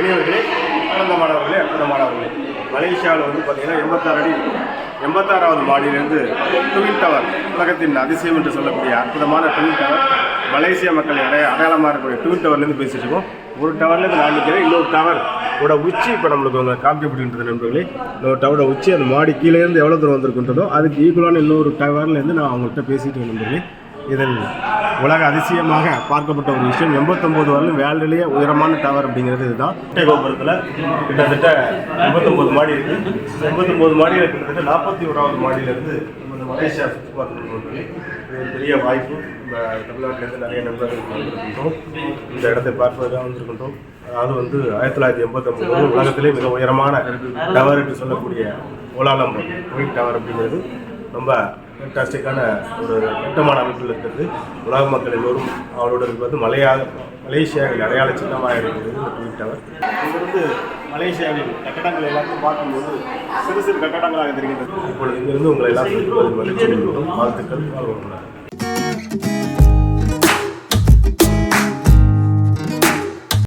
இளைஞர்களே, ஆனந்தமானவர்களே, அற்புதமானவர்களே, மலேசியாவில் வந்து பார்த்தீங்கன்னா 86 அடி 86வது மாடியிலிருந்து ட்வின் டவர், உலகத்தின் அதிசயம் என்று சொல்லக்கூடிய அற்புதமான ட்வின் டவர், மலேசியா மக்கள் அடையாளமாக இருக்கக்கூடிய ட்வின் டவர்லேருந்து பேசிட்டு இருக்கோம். ஒரு டவர்லேருந்து நான் நிற்கிறேன், இன்னொரு டவர் ஓட உச்சி இப்போ நம்மளுக்கு அவங்க காமிக்கப்படுகின்றது நண்பர்களே. இன்னொரு டவரோட உச்சி அந்த மாடி கீழேருந்து எவ்வளோ தூரம் வந்திருக்குன்றதோ அதுக்கு ஈக்குவலான இன்னொரு டவர்லேருந்து நான் அவங்கள்ட்ட பேசிட்டு நண்பர்களே. இதில் உலக அதிசயமாக பார்க்கப்பட்ட ஒரு விஷயம், 89 வரலும் வேல்டுலேயே உயரமான டவர் அப்படிங்கிறது இதுதான். கோபுரத்தில் கிட்டத்தட்ட 89 மாடி இருக்குது. 89 மாடியில் கிட்டத்தட்ட 41வது மாடியிலேருந்து நம்ம மலேசியா சுற்றி பார்க்கணும். இது பெரிய வாய்ப்பு. நம்ம தமிழ்நாட்டிலேருந்து நிறைய நண்பர்கள் வந்திருக்கின்றோம், இந்த இடத்தை பார்ப்பதாக வந்திருக்கின்றோம். அதாவது வந்து 1989 உலகத்திலே மிக உயரமான டவர் என்று சொல்லக்கூடிய கோலாலம்பூர் ட்வின் டவர் அப்படிங்கிறது ரொம்ப ஃபேன்டாஸ்டிக்கான ஒரு கட்டமான அமைப்பில் இருக்கிறது. உலக மக்கள் எல்லோரும் அவரோட வந்து மலேசியாவில் அடையாள சின்னமாக இருக்கிறது இந்த ட்வின் டவர். இங்கிருந்து மலேசியாவின் கட்டடங்கள் எல்லாத்தையும் பார்க்கும்போது சிறு சிறு கட்டடங்களாக தெரிகின்றது. இப்பொழுது இங்கிருந்து உங்களை எல்லாம் வாழ்த்துக்கள்.